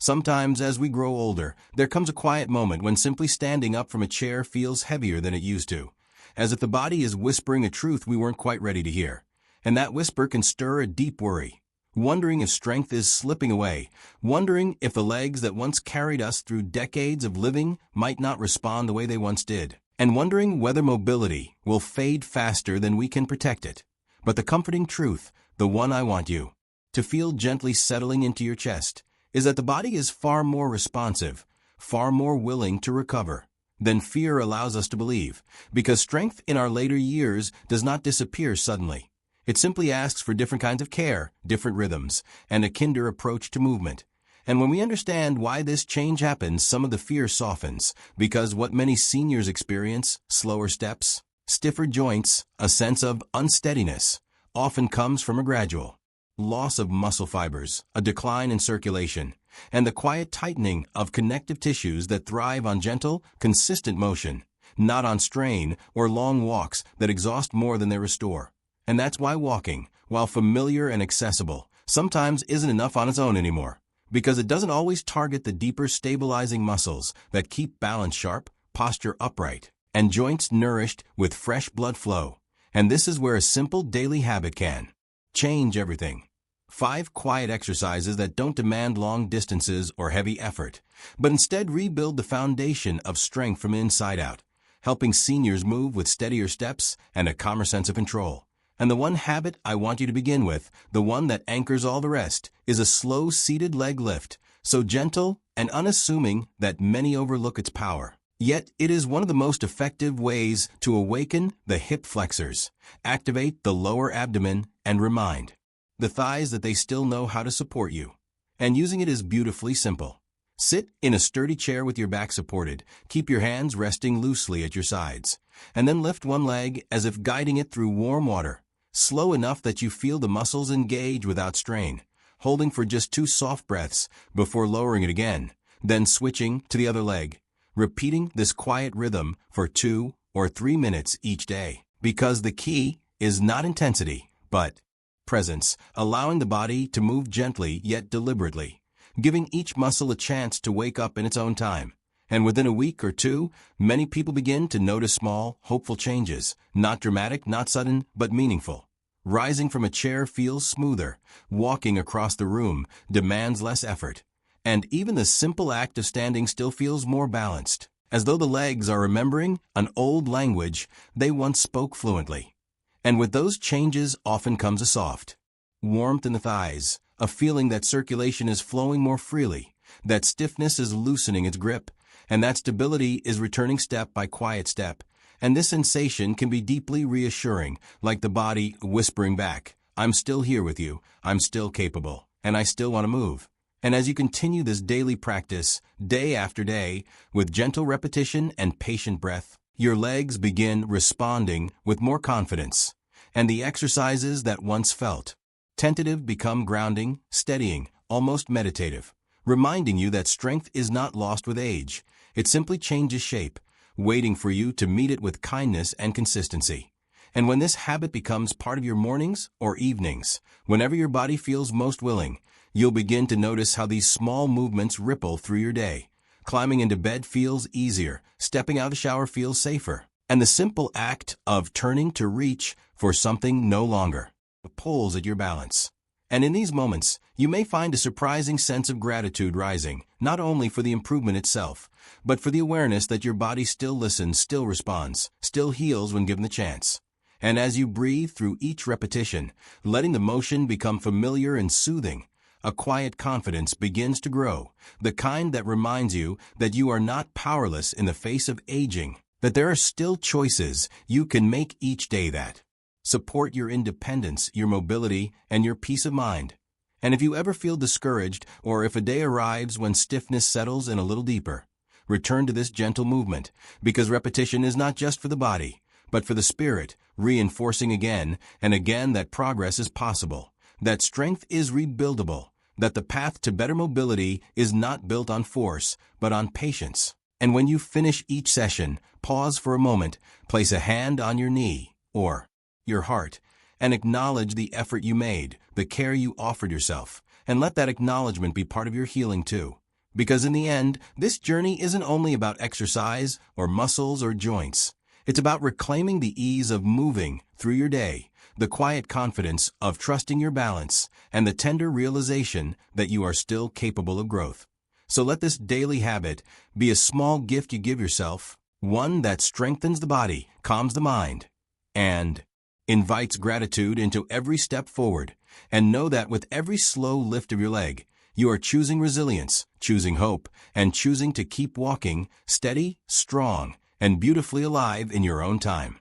Sometimes, as we grow older, there comes a quiet moment when simply standing up from a chair feels heavier than it used to, as if the body is whispering a truth we weren't quite ready to hear. And that whisper can stir a deep worry, wondering if strength is slipping away, wondering if the legs that once carried us through decades of living might not respond the way they once did, and wondering whether mobility will fade faster than we can protect it. But the comforting truth, the one I want you to feel gently settling into your chest, is that the body is far more responsive, far more willing to recover than fear allows us to believe, because strength in our later years does not disappear suddenly. It simply asks for different kinds of care, different rhythms, and a kinder approach to movement. And when we understand why this change happens, some of the fear softens, because what many seniors experience, slower steps, stiffer joints, a sense of unsteadiness, often comes from a gradual loss of muscle fibers, a decline in circulation, and the quiet tightening of connective tissues that thrive on gentle, consistent motion, not on strain or long walks that exhaust more than they restore. And that's why walking, while familiar and accessible, sometimes isn't enough on its own anymore, because it doesn't always target the deeper stabilizing muscles that keep balance sharp, posture upright, and joints nourished with fresh blood flow. And this is where a simple daily habit can change everything. 5 quiet exercises that don't demand long distances or heavy effort, but instead rebuild the foundation of strength from inside out, helping seniors move with steadier steps and a calmer sense of control. And the one habit I want you to begin with, the one that anchors all the rest, is a slow seated leg lift, so gentle and unassuming that many overlook its power. Yet it is one of the most effective ways to awaken the hip flexors, activate the lower abdomen, and remind the thighs that they still know how to support you. And using it is beautifully simple. Sit in a sturdy chair with your back supported, keep your hands resting loosely at your sides, and then lift one leg as if guiding it through warm water, slow enough that you feel the muscles engage without strain, holding for just 2 soft breaths before lowering it again, then switching to the other leg, repeating this quiet rhythm for 2 or 3 minutes each day. Because the key is not intensity, but presence, allowing the body to move gently yet deliberately, giving each muscle a chance to wake up in its own time. And within a week or 2, many people begin to notice small, hopeful changes, not dramatic, not sudden, but meaningful. Rising from a chair feels smoother, walking across the room demands less effort, and even the simple act of standing still feels more balanced, as though the legs are remembering an old language they once spoke fluently. And with those changes often comes a soft warmth in the thighs, a feeling that circulation is flowing more freely, that stiffness is loosening its grip, and that stability is returning step by quiet step. And this sensation can be deeply reassuring, like the body whispering back, "I'm still here with you, I'm still capable, and I still want to move." And as you continue this daily practice, day after day, with gentle repetition and patient breath, your legs begin responding with more confidence, and the exercises that once felt tentative become grounding, steadying, almost meditative, reminding you that strength is not lost with age. It simply changes shape, waiting for you to meet it with kindness and consistency. And when this habit becomes part of your mornings or evenings, whenever your body feels most willing, you'll begin to notice how these small movements ripple through your day. Climbing into bed feels easier, stepping out of the shower feels safer, and the simple act of turning to reach for something no longer pulls at your balance. And in these moments, you may find a surprising sense of gratitude rising, not only for the improvement itself, but for the awareness that your body still listens, still responds, still heals when given the chance. And as you breathe through each repetition, letting the motion become familiar and soothing, a quiet confidence begins to grow, the kind that reminds you that you are not powerless in the face of aging, that there are still choices you can make each day that support your independence, your mobility, and your peace of mind. And if you ever feel discouraged, or if a day arrives when stiffness settles in a little deeper, return to this gentle movement, because repetition is not just for the body, but for the spirit, reinforcing again and again that progress is possible, that strength is rebuildable, that the path to better mobility is not built on force, but on patience. And when you finish each session, pause for a moment, place a hand on your knee, or your heart, and acknowledge the effort you made, the care you offered yourself, and let that acknowledgement be part of your healing too. Because in the end, this journey isn't only about exercise or muscles or joints. It's about reclaiming the ease of moving through your day, the quiet confidence of trusting your balance, and the tender realization that you are still capable of growth. So let this daily habit be a small gift you give yourself, one that strengthens the body, calms the mind, and invites gratitude into every step forward. And know that with every slow lift of your leg, you are choosing resilience, choosing hope, and choosing to keep walking steady, strong, and beautifully alive in your own time.